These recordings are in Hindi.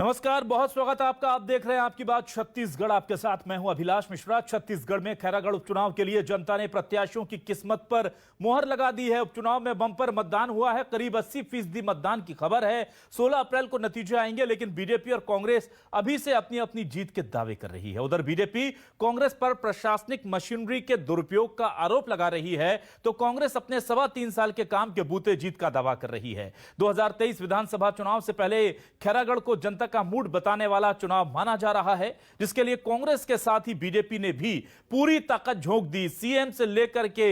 नमस्कार, बहुत स्वागत है आपका। आप देख रहे हैं आपकी बात छत्तीसगढ़। आपके साथ मैं हूं अभिलाष मिश्रा। छत्तीसगढ़ में खैरागढ़ उपचुनाव के लिए जनता ने प्रत्याशियों की किस्मत पर मोहर लगा दी है। उपचुनाव में बंपर मतदान हुआ है, करीब 80% मतदान की खबर है। 16 अप्रैल को नतीजे आएंगे, लेकिन बीजेपी और कांग्रेस अभी से अपनी अपनी जीत के दावे कर रही है। उधर बीजेपी कांग्रेस पर प्रशासनिक मशीनरी के दुरुपयोग का आरोप लगा रही है, तो कांग्रेस अपने 3.25 साल के काम के बूते जीत का दावा कर रही है। 2023 विधानसभा चुनाव से पहले खैरागढ़ को जनता का मूड बताने वाला चुनाव माना जा रहा है, जिसके लिए कांग्रेस के साथ ही बीजेपी ने भी पूरी ताकत झोंक दी। सीएम से लेकर के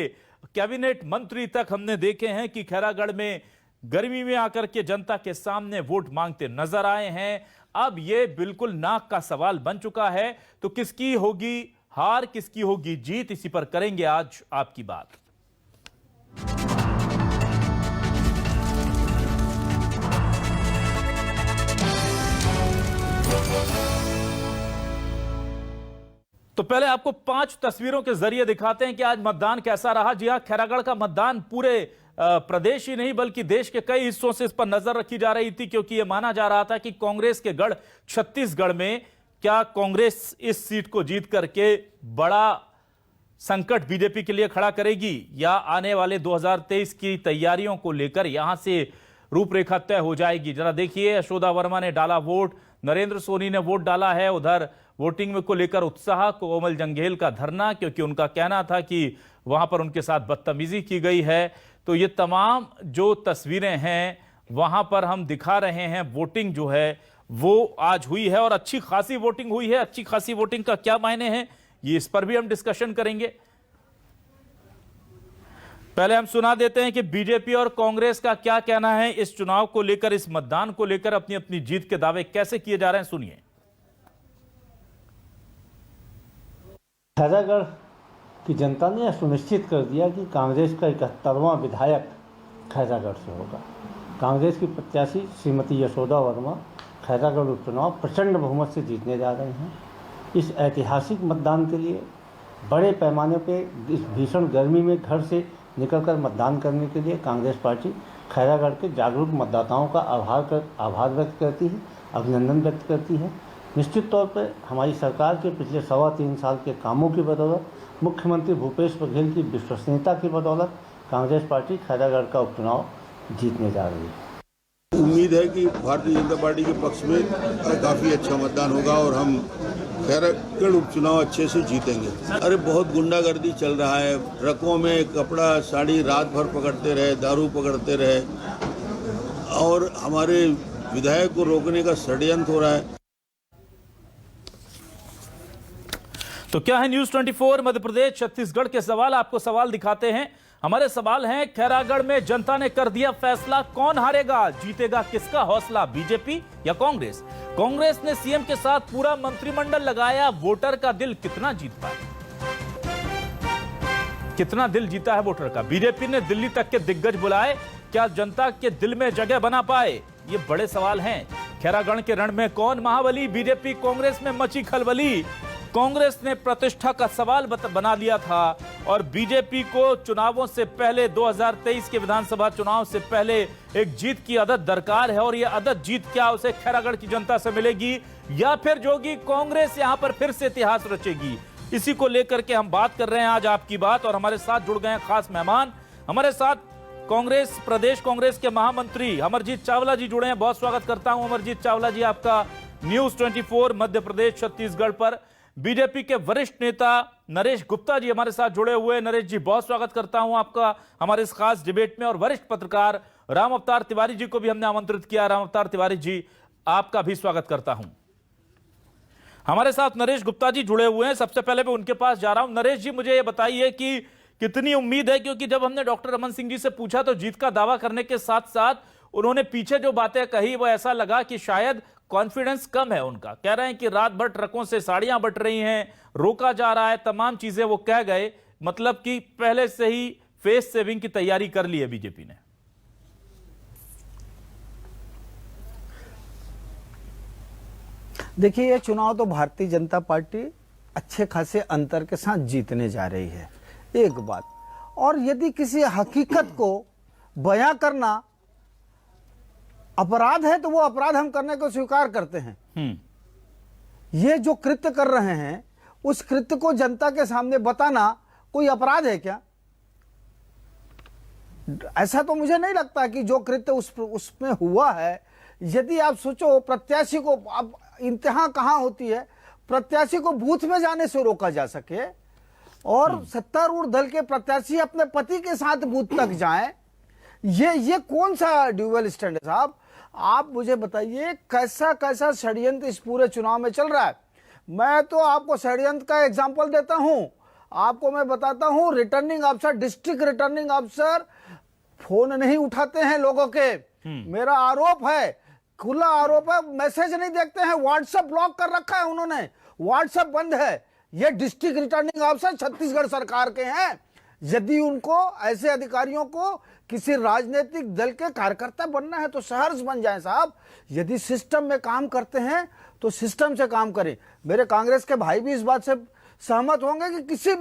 कैबिनेट मंत्री तक हमने देखे हैं कि खैरागढ़ में गर्मी में आकर के जनता के सामने वोट मांगते नजर आए हैं। अब यह बिल्कुल नाक का सवाल बन चुका है, तो किसकी होगी हार, किसकी होगी जीत, इसी पर करेंगे आज आपकी बात। तो पहले आपको 5 तस्वीरों के जरिए दिखाते हैं कि आज मतदान कैसा रहा। जी हां, खैरागढ़ का मतदान पूरे प्रदेश ही नहीं बल्कि देश के कई हिस्सों से इस पर नजर रखी जा रही थी, क्योंकि यह माना जा रहा था कि कांग्रेस के गढ़ छत्तीसगढ़ में क्या कांग्रेस इस सीट को जीत करके बड़ा संकट बीजेपी के लिए खड़ा करेगी, या आने वाले 2023 की तैयारियों को लेकर यहां से रूपरेखा तय हो जाएगी। जरा देखिए, यशोदा वर्मा ने डाला वोट, नरेंद्र सोनी ने वोट डाला है। उधर वोटिंग में को लेकर उत्साह, कोमल जंघेल का धरना, क्योंकि उनका कहना था कि वहां पर उनके साथ बदतमीजी की गई है। तो ये तमाम जो तस्वीरें हैं वहां पर हम दिखा रहे हैं। वोटिंग जो है वो आज हुई है और अच्छी खासी वोटिंग हुई है। अच्छी खासी वोटिंग का क्या मायने हैं, ये इस पर भी हम डिस्कशन करेंगे। पहले हम सुना देते हैं कि बीजेपी और कांग्रेस का क्या कहना है इस चुनाव को लेकर, इस मतदान को लेकर, अपनी अपनी जीत के दावे कैसे किए जा रहे हैं, सुनिए। खैरागढ़ की जनता ने यह सुनिश्चित कर दिया कि कांग्रेस का 71वां विधायक खैरागढ़ से होगा। कांग्रेस की प्रत्याशी श्रीमती यशोदा वर्मा खैरागढ़ उपचुनाव प्रचंड बहुमत से जीतने जा रहे हैं। इस ऐतिहासिक मतदान के लिए बड़े पैमाने पे इस भीषण गर्मी में घर से निकलकर मतदान करने के लिए कांग्रेस पार्टी खैरागढ़ के जागरूक मतदाताओं का आभार व्यक्त करती है, अभिनंदन व्यक्त करती है। निश्चित तौर पर हमारी सरकार के पिछले 3.25 साल के कामों की बदौलत, मुख्यमंत्री भूपेश बघेल की विश्वसनीयता की बदौलत कांग्रेस पार्टी खैरागढ़ का उपचुनाव जीतने जा रही है। उम्मीद है कि भारतीय जनता पार्टी के पक्ष में काफ़ी अच्छा मतदान होगा और हम खैरागढ़ उपचुनाव अच्छे से जीतेंगे। अरे बहुत गुंडागर्दी चल रहा है, ट्रकों में कपड़ा साड़ी रात भर पकड़ते रहे, दारू पकड़ते रहे और हमारे विधायक को रोकने का षड्यंत्र हो रहा है। तो क्या है न्यूज 24 मध्य प्रदेश छत्तीसगढ़ के सवाल, आपको सवाल दिखाते हैं। हमारे सवाल हैं, खैरागढ़ में जनता ने कर दिया फैसला, कौन हारेगा, जीतेगा किसका हौसला, बीजेपी या कांग्रेस? कांग्रेस ने सीएम के साथ पूरा मंत्रिमंडल लगाया, वोटर का दिल कितना जीत पाए, कितना दिल जीता है वोटर का? बीजेपी ने दिल्ली तक के दिग्गज बुलाए, क्या जनता के दिल में जगह बना पाए? ये बड़े सवाल हैं। खैरागढ़ के रण में कौन महाबली, बीजेपी कांग्रेस में मची खलबली। कांग्रेस ने प्रतिष्ठा का सवाल बना लिया था और बीजेपी को चुनावों से पहले 2023 के विधानसभा चुनाव से पहले एक जीत की आदत दरकार है, और यह आदत जीत क्या उसे खैरागढ़ की जनता से मिलेगी, या फिर जोगी कांग्रेस यहां पर फिर से इतिहास रचेगी? इसी को लेकर के हम बात कर रहे हैं आज आपकी बात। और हमारे साथ जुड़ गए हैं खास मेहमान। हमारे साथ कांग्रेस प्रदेश कांग्रेस के महामंत्री अमरजीत चावला जी जुड़े हैं। बहुत स्वागत करता हूं अमरजीत चावला जी आपका न्यूज 24 मध्य प्रदेश छत्तीसगढ़ पर। बीजेपी के वरिष्ठ नेता नरेश गुप्ता जी हमारे साथ जुड़े हुए। नरेश जी, बहुत स्वागत करता हूं आपका हमारे इस खास डिबेट में। और वरिष्ठ पत्रकार राम अवतार तिवारी जी को भी हमने आमंत्रित किया। राम अवतार तिवारी जी, आपका भी स्वागत करता हूं। हमारे साथ नरेश गुप्ता जी जुड़े हुए हैं। सबसे पहले मैं उनके पास जा रहा हूं। नरेश जी, मुझे ये बताइए कि कितनी उम्मीद है, क्योंकि जब हमने डॉक्टर रमन सिंह जी से पूछा तो जीत का दावा करने के साथ साथ उन्होंने पीछे जो बातें कही वो ऐसा लगा कि शायद कॉन्फिडेंस कम है उनका। कह रहे हैं कि रात भर ट्रकों से साड़ियां बट रही हैं, रोका जा रहा है, तमाम चीजें वो कह गए। मतलब कि पहले से ही फेस सेविंग की तैयारी कर ली है बीजेपी ने। देखिए, यह चुनाव तो भारतीय जनता पार्टी अच्छे खासे अंतर के साथ जीतने जा रही है, एक बात। और यदि किसी हकीकत को बयां करना अपराध है तो वो अपराध हम करने को स्वीकार करते हैं। ये जो कृत्य कर रहे हैं उस कृत्य को जनता के सामने बताना कोई अपराध है क्या? ऐसा तो मुझे नहीं लगता कि जो कृत्य उसमें हुआ है। यदि आप सोचो प्रत्याशी को, अब इंतहा कहां होती है, प्रत्याशी को बूथ में जाने से रोका जा सके और सत्तारूढ़ दल के प्रत्याशी अपने पति के साथ बूथ तक जाएं, ये कौन सा ड्यूअल स्टैंड है साहब? आप मुझे बताइए कैसा कैसा षड्यंत्र इस पूरे चुनाव में चल रहा है। मैं तो आपको षड्यंत्र का एग्जांपल देता हूं, आपको मैं बताता हूं। रिटर्निंग अफसर, डिस्ट्रिक्ट रिटर्निंग अफसर फोन नहीं उठाते हैं लोगों के। मेरा आरोप है, खुला आरोप है, मैसेज नहीं देखते हैं, व्हाट्सएप ब्लॉक कर रखा है उन्होंने, व्हाट्सएप बंद है। ये डिस्ट्रिक्ट रिटर्निंग अफसर छत्तीसगढ़ सरकार के हैं। यदि उनको, ऐसे अधिकारियों को किसी राजनीतिक दल के कार्यकर्ता बनना है तो सहर्ष बन जाए साहब। यदि सिस्टम में काम करते हैं तो सिस्टम से काम करें। मेरे कांग्रेस के भाई भी इस बात से सहमत होंगे कि किसी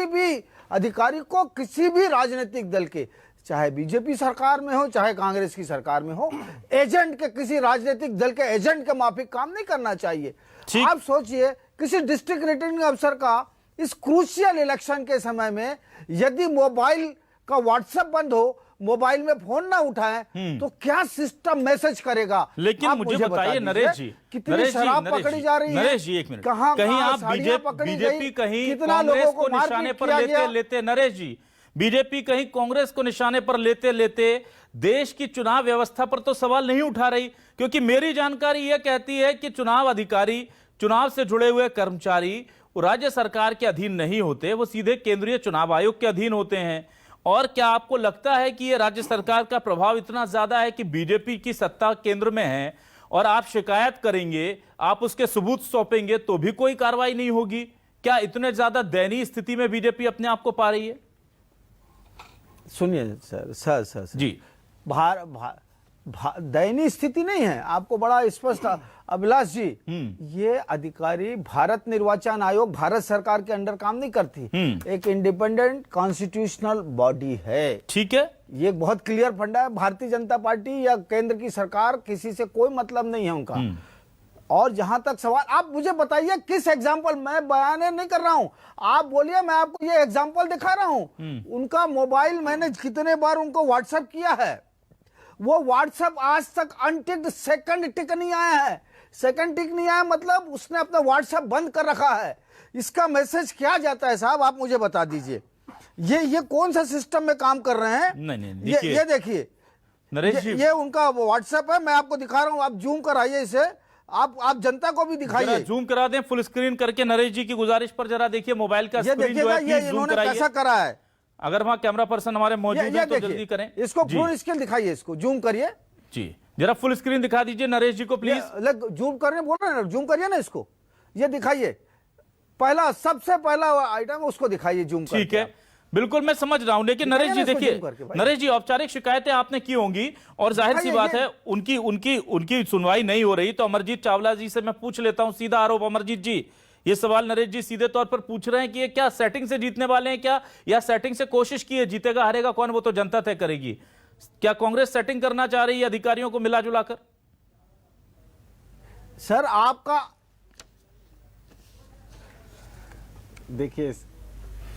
भी अधिकारी को, किसी भी राजनीतिक दल के, चाहे बीजेपी सरकार में हो चाहे कांग्रेस की सरकार में हो, एजेंट के, किसी राजनीतिक दल के एजेंट के माफिक काम नहीं करना चाहिए। आप सोचिए किसी डिस्ट्रिक्ट रिटर्निंग अफसर का इस क्रूशियल इलेक्शन के समय में यदि मोबाइल का व्हाट्सएप बंद हो, मोबाइल में फोन ना उठाएं तो क्या सिस्टम मैसेज करेगा? लेकिन मुझे बताइए नरेश जी, कितनी शराब पकड़ी जा रही है? नरेश जी एक मिनट, कहीं आप बीजेपी कहीं कांग्रेस को निशाने पर लेते नरेश जी, बीजेपी कहीं कांग्रेस को निशाने पर लेते देश की चुनाव व्यवस्था पर तो सवाल नहीं उठा रही, क्योंकि मेरी जानकारी यह कहती है कि चुनाव अधिकारी, चुनाव से जुड़े हुए कर्मचारी राज्य सरकार के अधीन नहीं होते, वो सीधे केंद्रीय चुनाव आयोग के अधीन होते हैं। और क्या आपको लगता है कि ये राज्य सरकार का प्रभाव इतना ज्यादा है कि बीजेपी की सत्ता केंद्र में है और आप शिकायत करेंगे, आप उसके सबूत सौंपेंगे तो भी कोई कार्रवाई नहीं होगी? क्या इतने ज्यादा दयनीय स्थिति में बीजेपी अपने आप को पा रही है? सुनिए सर जी, दयनीय स्थिति नहीं है, आपको बड़ा स्पष्ट। अभिलाष जी, ये अधिकारी भारत निर्वाचन आयोग भारत सरकार के अंडर काम नहीं करती, एक इंडिपेंडेंट कॉन्स्टिट्यूशनल बॉडी है। ठीक है, ये बहुत क्लियर फंडा है। भारतीय जनता पार्टी या केंद्र की सरकार, किसी से कोई मतलब नहीं है उनका। और जहां तक सवाल, आप मुझे बताइए किस एग्जाम्पल, मैं बयान नहीं कर रहा हूं, आप बोलिए, मैं आपको ये एग्जाम्पल दिखा रहा हूं। उनका मोबाइल मैंने कितने बार उनको व्हाट्सएप किया है, वो व्हाट्सएप आज तक अनटिक्ड सेकंड टिक नहीं आया है। सेकंड टिक नहीं आया मतलब उसने अपना व्हाट्सएप बंद कर रखा है। इसका मैसेज क्या जाता है साहब, आप मुझे बता दीजिए। ये कौन सा सिस्टम में काम कर रहे हैं? नहीं, ये देखिए नरेश जी, ये उनका व्हाट्सएप है, मैं आपको दिखा रहा हूं, आप जूम कराइए इसे, आप जनता को भी दिखाइए, जूम करा दें फुल स्क्रीन करके। नरेश जी की गुजारिश पर जरा देखिए मोबाइल का स्क्रीन जो है, ये इन्होंने कैसा करा है। अगर वहां कैमरा पर्सन हमारे मौजूद है तो जल्दी करें। इसको फुल स्क्रीन दिखाइए, इसको जूम करिए जी, जरा फुल स्क्रीन दिखा दीजिए नरेश जी को प्लीज। जूम करने बोल रहे हैं, जूम करिए ना इसको, ये दिखाइए, पहला सबसे पहला आइटम उसको दिखाइए जूम करके। ठीक है, बिल्कुल मैं समझ रहा हूं, लेकिन नरेश जी देखिए, नरेश जी औपचारिक शिकायतें आपने की होंगी और जाहिर सी बात है उनकी सुनवाई नहीं हो रही, तो अमरजीत चावला जी से मैं पूछ लेता हूं सीधा आरोप। अमरजीत जी, ये सवाल नरेश जी सीधे तौर पर पूछ रहे हैं कि ये क्या सेटिंग से जीतने वाले हैं क्या, या सेटिंग से कोशिश की है? जीतेगा हारेगा कौन वो तो जनता तय करेगी। क्या कांग्रेस सेटिंग करना चाह रही है अधिकारियों को मिला जुलाकर? सर आपका देखिए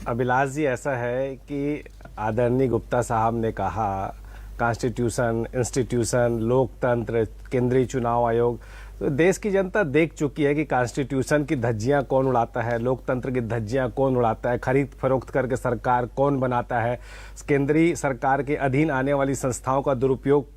अभिलाष जी, ऐसा है कि आदरणीय गुप्ता साहब ने कहा कॉन्स्टिट्यूशन, इंस्टीट्यूशन, लोकतंत्र, केंद्रीय चुनाव आयोग, तो देश की जनता देख चुकी है कि कॉन्स्टिट्यूशन की धज्जियां कौन उड़ाता है, लोकतंत्र की धज्जियां कौन उड़ाता है, खरीद फरोख्त करके सरकार कौन बनाता है, केंद्रीय सरकार के अधीन आने वाली संस्थाओं का दुरुपयोग।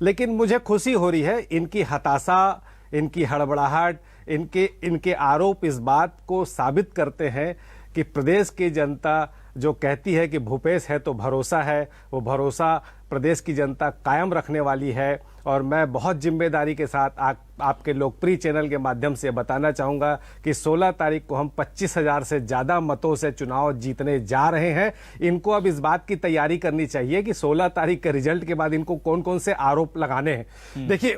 लेकिन मुझे खुशी हो रही है, इनकी हताशा, इनकी हड़बड़ाहट, इनके आरोप इस बात को साबित करते हैं कि प्रदेश की जनता जो कहती है कि भूपेश है तो भरोसा है, वो भरोसा प्रदेश की जनता कायम रखने वाली है। और मैं बहुत जिम्मेदारी के साथ आपके लोकप्रिय चैनल के माध्यम से बताना चाहूँगा कि 16 तारीख को हम 25,000 से ज़्यादा मतों से चुनाव जीतने जा रहे हैं। इनको अब इस बात की तैयारी करनी चाहिए कि 16 तारीख के रिजल्ट के बाद इनको कौन कौन से आरोप लगाने हैं। देखिए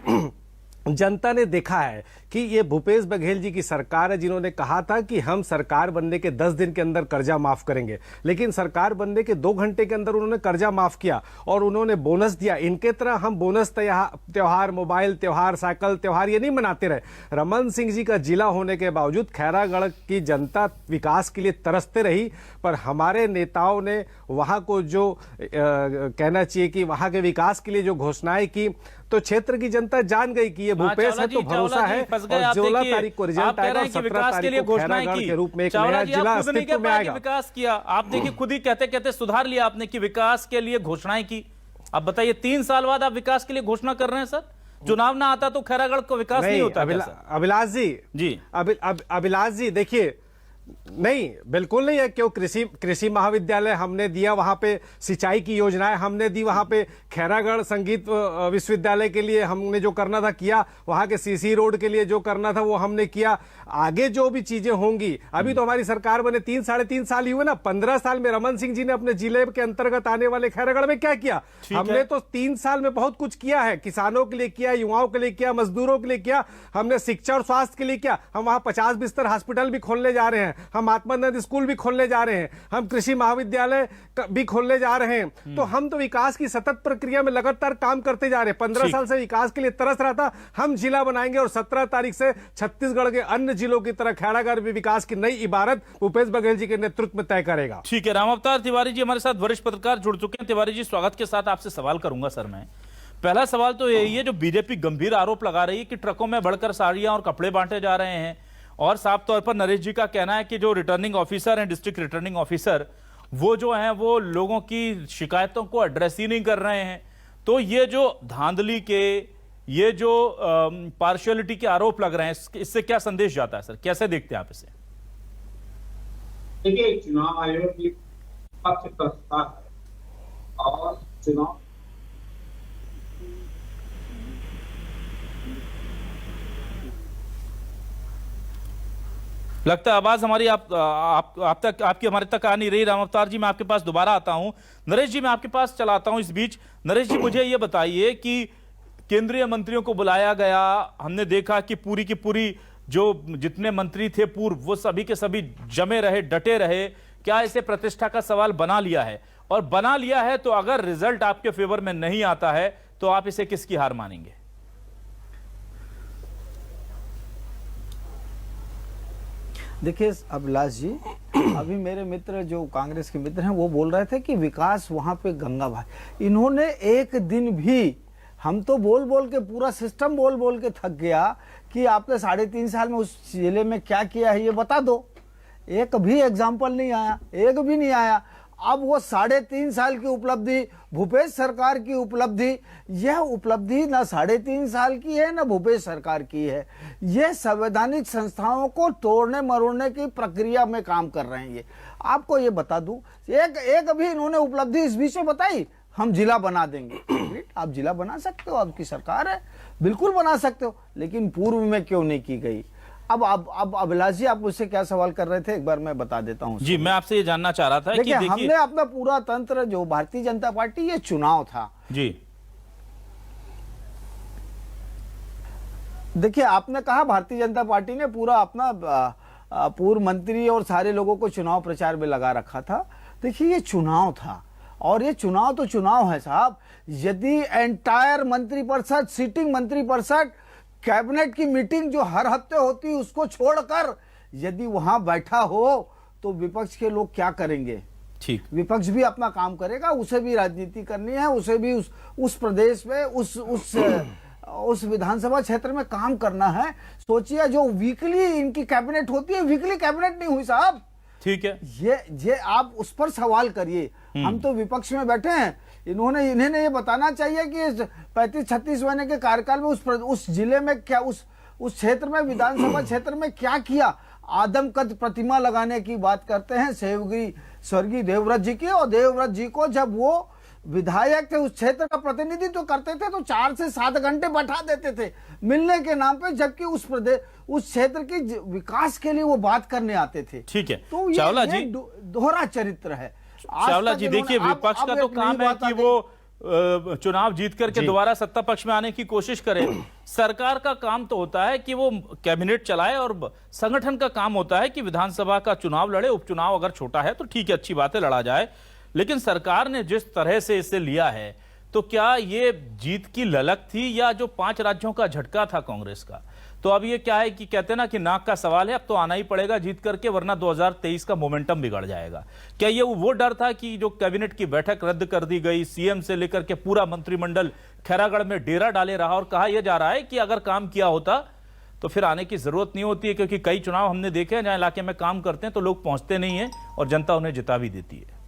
जनता ने देखा है कि ये भूपेश बघेल जी की सरकार है, जिन्होंने कहा था कि हम सरकार बनने के 10 दिन के अंदर कर्जा माफ करेंगे, लेकिन सरकार बनने के 2 घंटे के अंदर उन्होंने कर्जा माफ किया और उन्होंने बोनस दिया। इनके तरह हम बोनस त्योहार, मोबाइल त्योहार, साइकिल त्योहार ये नहीं मनाते रहे। रमन सिंह जी का जिला होने के बावजूद खैरागढ़ की जनता विकास के लिए तरसते रही, पर हमारे नेताओं ने वहां को जो कहना चाहिए कि वहां के विकास के लिए जो घोषणाएं की, तो क्षेत्र की जनता जान गई कि ये भूपेश है, तो भरोसा है। और 16 तारीख को रिजल्ट आएगा और 17 तारीख को खैरागढ़ के रूप में एक नया जिला अस्तित्व में आएगा। विकास किया आप देखिए, खुद ही कहते कहते सुधार लिया आपने कि विकास के लिए घोषणाएं की। अब बताइए 3 साल बाद आप विकास के लिए घोषणा कर रहे हैं सर? चुनाव ना आता तो खैरागढ़ को विकास नहीं होता। अभिलाष जी, अभिलाष जी देखिए, नहीं बिल्कुल नहीं है। क्यों कृषि महाविद्यालय हमने दिया, वहां पे सिंचाई की योजनाएं हमने दी, वहां पे खैरागढ़ संगीत विश्वविद्यालय के लिए हमने जो करना था किया, वहां के सीसी रोड के लिए जो करना था वो हमने किया। आगे जो भी चीजें होंगी, अभी तो हमारी सरकार बने 3-3.5 साल ही हुए ना। 15 साल में रमन सिंह जी ने अपने जिले के अंतर्गत आने वाले खैरागढ़ में क्या किया? हमने तो 3 साल में बहुत कुछ किया है। किसानों के लिए किया, युवाओं के लिए किया, मजदूरों के लिए किया, हमने शिक्षा और स्वास्थ्य के लिए किया। हम वहां 50 बिस्तर हॉस्पिटल भी खोलने जा रहे हैं, हम आत्मानंद स्कूल भी खोलने जा रहे हैं, हम कृषि महाविद्यालय भी खोलने जा रहे हैं। तो हम तो विकास की सतत प्रक्रिया में लगातार काम करते जा रहे हैं। 15 साल से विकास के लिए तरस रहा था। हम जिला बनाएंगे और 17 तारीख से छत्तीसगढ़ के अन्य जिलों की तरह खैरागढ़ भी विकास की नई इबारत भूपेश बघेल जी के नेतृत्व में तय करेगा। ठीक है, रामावतार तिवारी जी हमारे साथ वरिष्ठ पत्रकार जुड़ चुके हैं। तिवारी जी, स्वागत के साथ आपसे सवाल करूंगा सर मैं। पहला सवाल तो यही है, जो बीजेपी गंभीर आरोप लगा रही है कि ट्रकों में बढ़कर साड़ियां और कपड़े बांटे जा रहे हैं, और साफ तौर पर नरेश जी का कहना है कि जो रिटर्निंग ऑफिसर हैं, डिस्ट्रिक्ट रिटर्निंग ऑफिसर, वो जो हैं वो लोगों की शिकायतों को एड्रेस ही नहीं कर रहे हैं। तो ये जो धांधली के, ये जो पार्शियलिटी के आरोप लग रहे हैं, इससे क्या संदेश जाता है सर? कैसे देखते हैं आप इसे? देखिए, चुनाव आयोग की पक्षपातता है और चुनाव लगता है आवाज हमारी आप तक, आपकी हमारे तक आ नहीं रही। रामावतार जी, मैं आपके पास दोबारा आता हूं। नरेश जी, मैं आपके पास चला आता हूं इस बीच। नरेश जी, मुझे यह बताइए कि केंद्रीय मंत्रियों को बुलाया गया, हमने देखा कि पूरी की पूरी जो जितने मंत्री थे पूर्व, वो सभी के सभी जमे रहे, डटे रहे। क्या इसे प्रतिष्ठा का सवाल बना लिया है? और बना लिया है तो अगर रिजल्ट आपके फेवर में नहीं आता है तो आप इसे किसकी हार मानेंगे? देखिए अभिलाष जी, अभी मेरे मित्र जो कांग्रेस के मित्र हैं वो बोल रहे थे कि विकास वहां पे गंगा भाई, इन्होंने एक दिन भी, हम तो बोल बोल के पूरा सिस्टम बोल बोल के थक गया कि आपने 3.5 साल में उस जिले में क्या किया है ये बता दो। एक भी एग्जाम्पल नहीं आया, एक भी नहीं आया। अब वो 3.5 साल की उपलब्धि, भूपेश सरकार की उपलब्धि, यह उपलब्धि ना 3.5 साल की है ना भूपेश सरकार की है। ये संवैधानिक संस्थाओं को तोड़ने मरोड़ने की प्रक्रिया में काम कर रहे हैं। ये आपको ये बता दूं, एक भी इन्होंने उपलब्धि इस बीच में बताई, हम जिला बना देंगे। आप जिला बना सकते हो, आपकी सरकार है, बिल्कुल बना सकते हो, लेकिन पूर्व में क्यों नहीं की गई? अब अभिलाष जी, आप मुझसे क्या सवाल कर रहे थे, एक बार मैं बता देता हूं। जी, मैं आपसे ये जानना चाह रहा था कि देखिए हमने अपना पूरा तंत्र, जो भारतीय जनता पार्टी, ये चुनाव था जी। देखिए, आपने कहा भारतीय जनता पार्टी ने पूरा अपना पूर्व मंत्री और सारे लोगों को चुनाव प्रचार में लगा रखा था। देखिए, ये चुनाव था और ये चुनाव तो चुनाव है साहब। यदि एंटायर मंत्रिपरिषद, सिटिंग मंत्रिपरिषद, कैबिनेट की मीटिंग जो हर हफ्ते होती है उसको छोड़कर यदि वहां बैठा हो तो विपक्ष के लोग क्या करेंगे? ठीक, विपक्ष भी अपना काम करेगा, उसे भी राजनीति करनी है, उसे भी उस प्रदेश में, उस विधानसभा क्षेत्र में काम करना है। सोचिए, जो वीकली इनकी कैबिनेट होती है, वीकली कैबिनेट नहीं हुई साहब। ठीक है, ये आप उस पर सवाल करिए। हम तो विपक्ष में बैठे हैं, इन्हें ये बताना चाहिए कि 35-36 महीने के कार्यकाल में उस जिले में क्या, उस क्षेत्र में, विधानसभा क्षेत्र में क्या किया। आदमकद प्रतिमा लगाने की बात करते हैं स्वर्गीय देवव्रत जी की, और देवव्रत जी को जब वो विधायक थे, उस क्षेत्र का प्रतिनिधित्व करते थे, तो 4 से 7 घंटे बैठा देते थे मिलने के नाम पे, जबकि उस क्षेत्र की विकास के लिए वो बात करने आते थे। ठीक है, तो ये दोहरा चरित्र है। चावला जी, देखिए विपक्ष का तो काम है कि वो चुनाव जीत करके दोबारा सत्ता पक्ष में आने की कोशिश करे। सरकार का काम तो होता है कि वो कैबिनेट चलाए और संगठन का काम होता है कि विधानसभा का चुनाव लड़े। उपचुनाव अगर छोटा है तो ठीक है, अच्छी बात है, लड़ा जाए। लेकिन सरकार ने जिस तरह से इसे लिया है, तो क्या ये जीत की ललक थी या जो 5 राज्यों का झटका था कांग्रेस का? तो अब ये क्या है कि कहते हैं ना कि नाक का सवाल है, अब तो आना ही पड़ेगा जीत करके, वरना 2023 का मोमेंटम बिगड़ जाएगा। क्या ये वो डर था कि जो कैबिनेट की बैठक रद्द कर दी गई, सीएम से लेकर के पूरा मंत्रिमंडल खैरागढ़ में डेरा डाले रहा और कहा यह जा रहा है कि अगर काम किया होता तो फिर आने की जरूरत नहीं होती है? क्योंकि कई चुनाव हमने देखे हैं जहां इलाके में काम करते हैं तो लोग पहुंचते नहीं है और जनता उन्हें जिता भी देती है।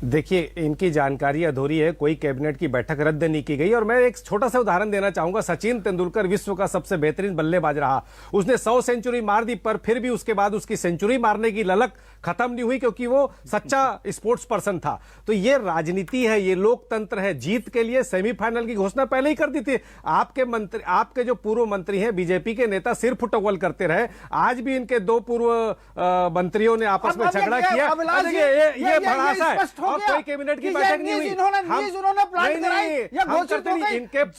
देखिए, इनकी जानकारी अधूरी है। कोई कैबिनेट की बैठक रद्द नहीं की गई। और मैं एक छोटा सा उदाहरण देना चाहूंगा। सचिन तेंदुलकर विश्व का सबसे बेहतरीन बल्लेबाज रहा, उसने 100 सेंचुरी मार दी, पर फिर भी उसके बाद उसकी सेंचुरी मारने की ललक खत्म नहीं हुई, क्योंकि वो सच्चा स्पोर्ट्स पर्सन था। तो ये राजनीति है, ये लोकतंत्र है। जीत के लिए सेमीफाइनल की घोषणा पहले ही कर दी थी। आपके जो पूर्व मंत्री हैं, बीजेपी के नेता, सिर फुटबॉल करते रहे। आज भी इनके 2 पूर्व मंत्रियों ने आपस में झगड़ा किया। ये भड़ासा है और कोई कैबिनेट की बैठक नहीं हुई।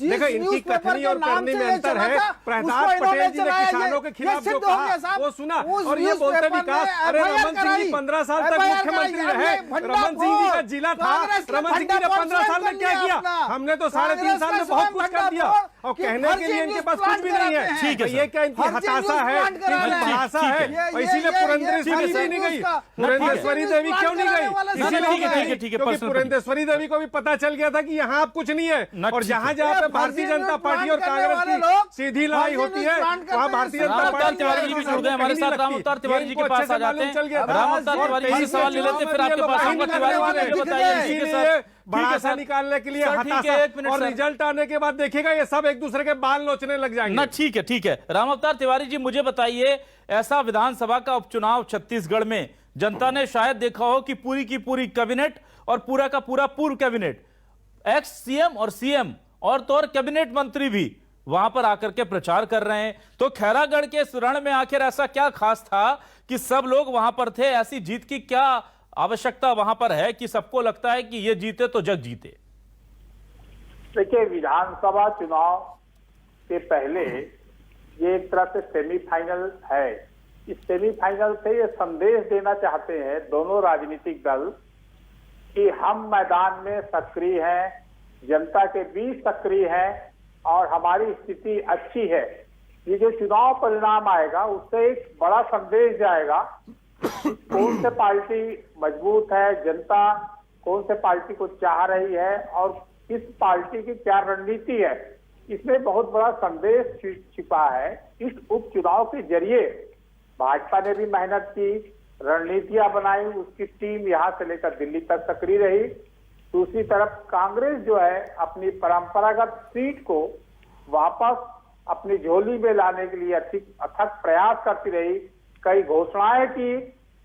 देखो, इनकी कथनी और करनी में अंतर है। प्रहलाद पटेल जी ने किसानों के खिलाफ जो कहा वो सुना, और ये बोलते विकास, अरे रमन सिंह जी 15 साल तक मुख्यमंत्री रहे। रमन सिंह जी का जिला था, रमन सिंह जी ने 15 साल में क्या किया? हमने तो 3.5 साल में बहुत कुछ कर दिया, और कहने के लिए इनके पास कुछ भी नहीं है। ठीक है, ये क्या इनकी हताशा है, हताशा है? इसीलिए पुरंदेश्वरी जी नहीं गई, पुरंदेश्वरी देवी क्यों नहीं गई? इसीलिए क्योंकि पुरंदेश्वरी देवी को भी पता चल गया था कि यहाँ आप कुछ नहीं है। और जहाँ जहाँ पे भारतीय जनता पार्टी और कांग्रेस की सीधी लड़ाई होती है, वहाँ भारतीय जनता पार्टी तिवारी जी भी जुड़ गए हमारे साथ। राम अवतार तिवारी जी के पास आ जाते हैं। राम अवतार तिवारी जी से सवाल ले लेते, फिर आपके पास आऊंगा। तिवारी जी बताइए, बड़ा निकालने के लिए हताशा, और रिजल्ट आने के बाद देखिएगा ये सब एक दूसरे के बाल नोचने लग जाएंगे ना। ठीक है, ठीक है। राम अवतार तिवारी जी, मुझे बताइए, ऐसा विधानसभा का उपचुनाव छत्तीसगढ़ में जनता ने शायद देखा हो कि पूरी की पूरी कैबिनेट और पूरा का पूरा पूर्व कैबिनेट, एक्स सीएम और सीएम और तो और कैबिनेट मंत्री भी वहां पर आकर के प्रचार कर रहे हैं। तो खैरागढ़ के इस रण में आखिर ऐसा क्या खास था कि सब लोग वहां पर थे? ऐसी जीत की क्या आवश्यकता वहां पर है कि सबको लगता है कि ये जीते तो जग जीते? देखिए, विधानसभा चुनाव के पहले ये एक तरह से सेमीफाइनल है। इस सेमीफाइनल से ये संदेश देना चाहते हैं दोनों राजनीतिक दल कि हम मैदान में सक्रिय हैं, जनता के बीच सक्रिय हैं और हमारी स्थिति अच्छी है। ये जो चुनाव परिणाम आएगा उससे एक बड़ा संदेश जाएगा, कौन से पार्टी मजबूत है, जनता कौन से पार्टी को चाह रही है और किस पार्टी की क्या रणनीति है। इसमें बहुत बड़ा संदेश छिपा है। इस उपचुनाव के जरिए भाजपा ने भी मेहनत की, रणनीतियां बनाई, उसकी टीम यहां से लेकर दिल्ली तक सक्रिय रही। दूसरी तरफ कांग्रेस जो है अपनी परंपरागत सीट को वापस अपनी झोली में लाने के लिए अथक प्रयास करती रही, कई घोषणाएं की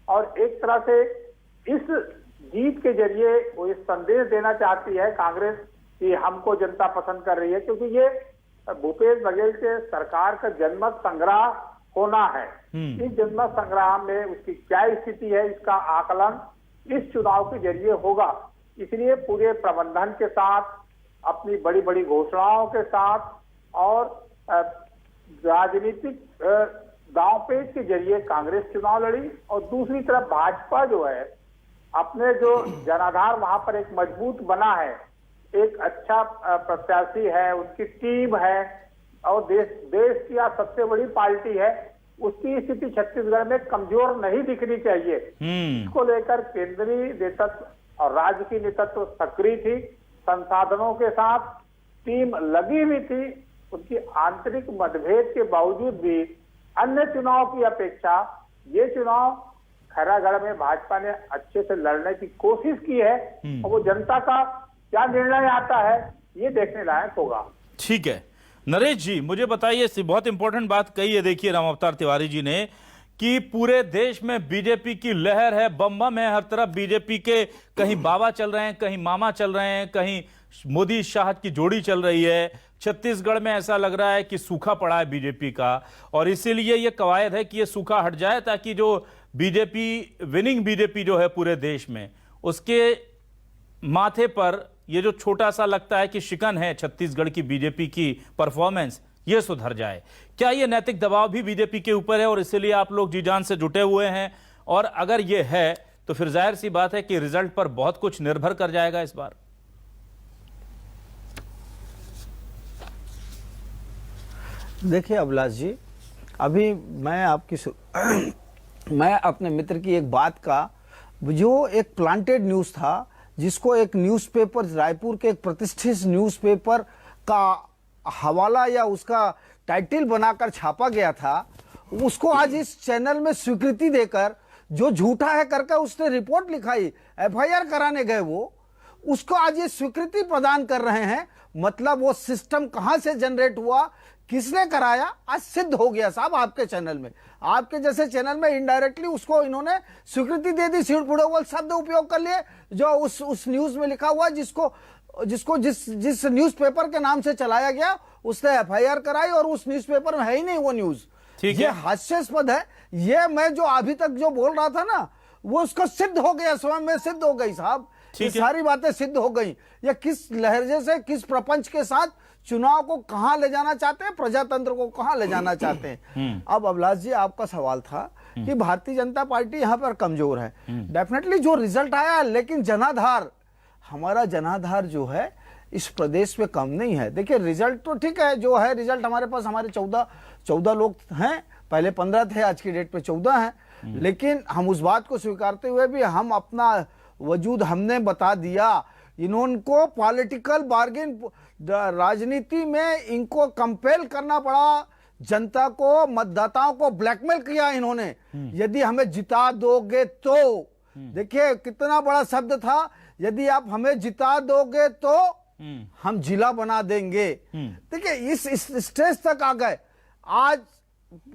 और एक तरह से इस जीत के जरिए वो इस संदेश देना चाहती है कांग्रेस कि हमको जनता पसंद कर रही है, क्योंकि ये भूपेश बघेल के सरकार का जनमत संग्रह होना है। इस जनमत संग्राम में उसकी क्या स्थिति है, इसका आकलन इस चुनाव के जरिए होगा। इसलिए पूरे प्रबंधन के साथ, अपनी बड़ी बड़ी घोषणाओं के साथ और राजनीतिक दांवपेच के जरिए कांग्रेस चुनाव लड़ी और दूसरी तरफ भाजपा जो है अपने जो जनाधार वहां पर एक मजबूत बना है, एक अच्छा प्रत्याशी है, उसकी टीम है और देश की सबसे बड़ी पार्टी है, उसकी स्थिति छत्तीसगढ़ में कमजोर नहीं दिखनी चाहिए। इसको लेकर केंद्रीय नेतृत्व और राज्य की नेतृत्व सक्रिय थी, संसाधनों के साथ टीम लगी हुई थी। उनकी आंतरिक मतभेद के बावजूद भी अन्य चुनाव की अपेक्षा ये चुनाव खैरागढ़ में भाजपा ने अच्छे से लड़ने की कोशिश की है और वो जनता का क्या निर्णय आता है ये देखने लायक होगा। ठीक है नरेश जी, मुझे बताइए, बहुत इंपॉर्टेंट बात कही है। देखिए राम अवतार तिवारी जी ने कि पूरे देश में बीजेपी की लहर है, बम बम है, हर तरफ बीजेपी के कहीं बाबा चल रहे हैं, कहीं मामा चल रहे हैं, कहीं मोदी शाह की जोड़ी चल रही है। छत्तीसगढ़ में ऐसा लग रहा है कि सूखा पड़ा है बीजेपी का, और इसीलिए यह कवायद है कि यह सूखा हट जाए, ताकि जो बीजेपी विनिंग बीजेपी जो है पूरे देश में, उसके माथे पर ये जो छोटा सा लगता है कि शिकन है छत्तीसगढ़ की बीजेपी की परफॉर्मेंस, ये सुधर जाए। क्या ये नैतिक दबाव भी बीजेपी के ऊपर है और इसीलिए आप लोग जी जान से जुटे हुए हैं? और अगर ये है तो फिर जाहिर सी बात है कि रिजल्ट पर बहुत कुछ निर्भर कर जाएगा इस बार। देखिए अभिलाष जी, अभी मैं अपने मित्र की एक बात का, जो एक प्लांटेड न्यूज था, जिसको एक न्यूज़पेपर, रायपुर के एक प्रतिष्ठित न्यूज़पेपर का हवाला या उसका टाइटल बनाकर छापा गया था, उसको आज इस चैनल में स्वीकृति देकर, जो झूठा है करके उसने रिपोर्ट लिखाई, एफआईआर कराने गए वो, उसको आज ये स्वीकृति प्रदान कर रहे हैं। मतलब वो सिस्टम कहां से जनरेट हुआ, किसने कराया, आज सिद्ध हो गया साहब आपके चैनल में। आपके जैसे चैनल में इनडायरेक्टली उसको इन्होंने स्वीकृति दे दी, सीड़पुड़ोवल शब्द उपयोग कर लिए, जो उस न्यूज में लिखा हुआ, जिस न्यूज़पेपर के नाम से चलाया गया, उसने एफआईआर कराई, और उस न्यूज़पेपर में है ही नहीं वो न्यूज। ये हास्यास्पद है। ये मैं जो अभी तक जो बोल रहा था ना, वो उसको सिद्ध हो गया, स्वयं में सिद्ध हो गई साहब। ये सारी बातें सिद्ध हो गई। ये किस लहजे से, किस प्रपंच के साथ चुनाव को कहां ले जाना चाहते हैं, प्रजातंत्र को कहां ले जाना चाहते हैं। अब अभिलाष जी, आपका सवाल था कि भारतीय जनता पार्टी यहां पर कमजोर है। डेफिनेटली जो रिजल्ट आया, लेकिन जनाधार, हमारा जनाधार जो है इस प्रदेश में कम नहीं है। देखिए रिजल्ट तो ठीक है, जो है रिजल्ट हमारे पास, हमारे 14 लोग हैं, पहले 15 थे, आज की डेट पे 14 हैं। लेकिन हम उस बात को स्वीकारते हुए भी हम अपना वजूद हमने बता दिया। इनको पॉलिटिकल बार्गेन, राजनीति में इनको कंपेल करना पड़ा, जनता को, मतदाताओं को ब्लैकमेल किया इन्होंने। यदि हमें जिता दोगे तो, देखिए कितना बड़ा शब्द था, यदि आप हमें जिता दोगे तो हम जिला बना देंगे। देखिए इस स्टेज तक आ गए। आज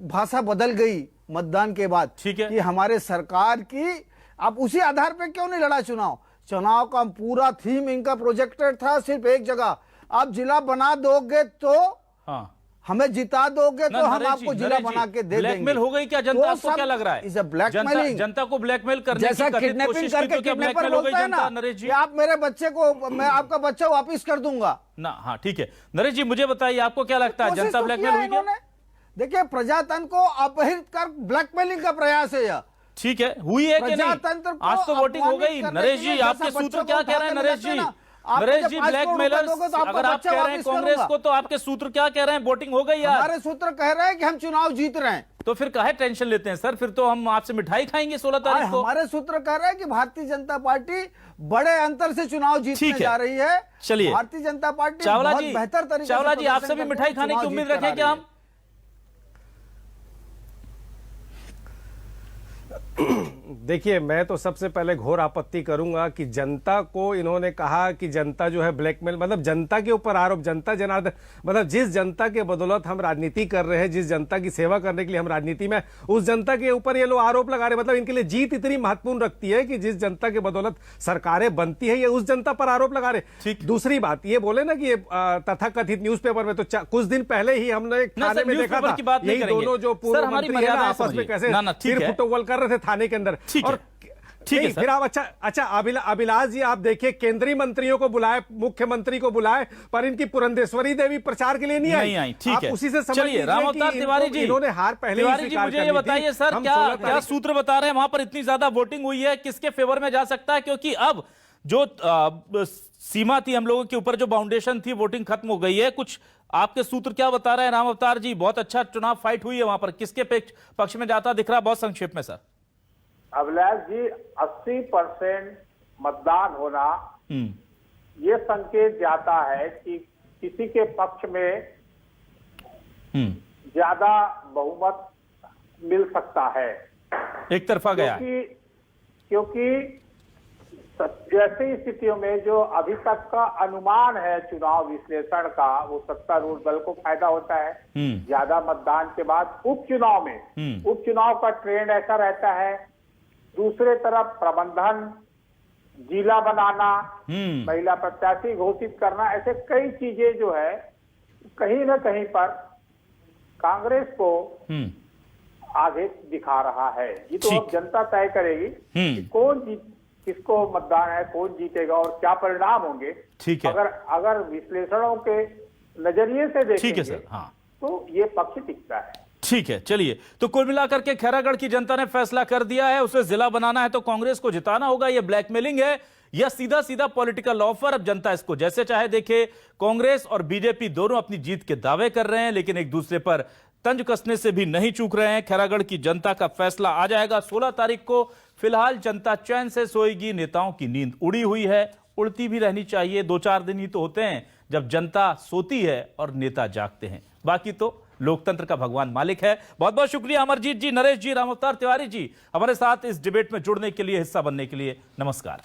भाषा बदल गई मतदान के बाद, ठीक है, कि हमारे सरकार की, आप उसी आधार पे क्यों नहीं लड़ा चुनाव का पूरा थीम इनका प्रोजेक्टेड था सिर्फ एक जगह, आप जिला बना दोगे तो, हाँ, हमें जिता दोगे तो हम आपको जिला बना के दे देंगे। ब्लैकमेल हो गई क्या जनता? आपको क्या लग रहा है? जनता को ब्लैकमेल करने जैसा किडनैपिंग करके किडनैपर बोलता है ना, नरेश जी, आप मेरे बच्चे को, मैं आपका बच्चा वापिस कर दूंगा ना। हाँ ठीक है नरेश जी, मुझे बताइए आपको क्या लगता है, जनता ब्लैकमेल हुई क्या? देखिए प्रजातंत्र को अपहरित कर ब्लैकमेलिंग का प्रयास है यह। ठीक है, हुई है कि नहीं? आज तो वोटिंग हो गई। नरेश जी आपके सूत्र क्या कह रहे हैं? नरेश जी ब्लैकमेलर्स, अगर आप कह रहे हैं कांग्रेस को, तो आपके सूत्र क्या कह रहे हैं? वोटिंग हो गई यार। हमारे सूत्र कह रहे हैं कि हम चुनाव जीत रहे हैं। तो फिर काहे टेंशन लेते हैं सर? फिर तो हम आपसे मिठाई खाएंगे 16 तारीख को। हमारे सूत्र कह रहे हैं कि भारतीय जनता पार्टी बड़े अंतर से चुनाव जीतने जा रही है। चलिए, भारतीय जनता पार्टी चावला बहुत जी, बेहतर तरीके से, चावला जी आपसे भी मिठाई खाने की उम्मीद रखें क्या हम? देखिए, मैं तो सबसे पहले घोर आपत्ति करूंगा कि जनता को इन्होंने कहा कि जनता जो है ब्लैकमेल, मतलब जनता के ऊपर आरोप, जनता जनार्दन, मतलब जिस जनता के बदौलत हम राजनीति कर रहे हैं, जिस जनता की सेवा करने के लिए हम राजनीति में, उस जनता के ऊपर ये लोग आरोप लगा रहे। मतलब इनके लिए जीत इतनी महत्वपूर्ण रखती है कि जिस जनता के बदौलत सरकारें बनती है, ये उस जनता पर आरोप लगा रहे। दूसरी बात ये बोले ना कि ये तथाकथित न्यूज़पेपर में, तो कुछ दिन पहले ही हमने थाने में देखा था, यही दोनों जो पूर्व मंत्री है आपस में कैसे सिर फुटबॉल कर रहे थे थाने के अंदर। और ठीक है, फिर आप अच्छा अभिलाष जी, आप देखिए केंद्रीय मंत्रियों को बुलाए, मुख्यमंत्री को बुलाए, पर इनकी पुरंदेश्वरी देवी प्रचार के लिए नहीं आई। ठीक है, उसी से समझिए राम अवतार तिवारी जी, इन्होंने हार पहले ही स्वीकार कर ली थी। मुझे ये बताइए सर, क्या सूत्र बता रहे हैं वहां पर इतनी ज्यादा वोटिंग हुई है, किसके फेवर में जा सकता है? क्योंकि अब जो सीमा थी हम लोगों के ऊपर, जो बाउंडेशन थी, वोटिंग खत्म हो गई है। कुछ आपके सूत्र क्या बता रहे हैं राम अवतार जी? बहुत अच्छा चुनाव फाइट हुई है वहां पर, किसके पक्ष में जाता दिख रहा? बहुत संक्षेप में सर। अभिलाष जी, 80% मतदान होना ये संकेत जाता है कि किसी के पक्ष में ज्यादा बहुमत मिल सकता है। एक तरफा गया, क्योंकि जैसी स्थितियों में जो अभी तक का अनुमान है चुनाव विश्लेषण का, वो सत्तारूढ़ दल को फायदा होता है। ज्यादा मतदान के बाद उपचुनाव में, उपचुनाव का ट्रेंड ऐसा रहता है। दूसरे तरफ प्रबंधन जिला बनाना, हम्म। महिला प्रत्याशी घोषित करना, ऐसे कई चीजें जो है कहीं न कहीं पर कांग्रेस को हम्म। आगे दिखा रहा है। ये तो अब ठीक। जनता तय करेगी कि कौन जीत, किसको मतदान है, कौन जीतेगा और क्या परिणाम होंगे। ठीक है। अगर विश्लेषणों के नजरिए से देखेंगे ठीक है सर, हाँ, तो ये पक्ष टिकता है। ठीक है। चलिए, तो कुल मिलाकर के खैरागढ़ की जनता ने फैसला कर दिया है, उसे जिला बनाना है तो कांग्रेस को जिताना होगा। यह ब्लैकमेलिंग है या सीधा सीधा पॉलिटिकल ऑफर? अब जनता इसको जैसे चाहे देखे। कांग्रेस और बीजेपी दोनों अपनी जीत के दावे कर रहे हैं, लेकिन एक दूसरे पर तंज कसने से भी नहीं चूक रहे हैं। खैरागढ़ की जनता का फैसला आ जाएगा 16 तारीख को। फिलहाल जनता चैन से सोएगी, नेताओं की नींद उड़ी हुई है, उड़ती भी रहनी चाहिए। 2-4 दिन ही तो होते हैं जब जनता सोती है और नेता जागते हैं, बाकी तो लोकतंत्र का भगवान मालिक है। बहुत बहुत शुक्रिया अमरजीत जी, नरेश जी, राम अवतार तिवारी जी, हमारे साथ इस डिबेट में जुड़ने के लिए, हिस्सा बनने के लिए। नमस्कार।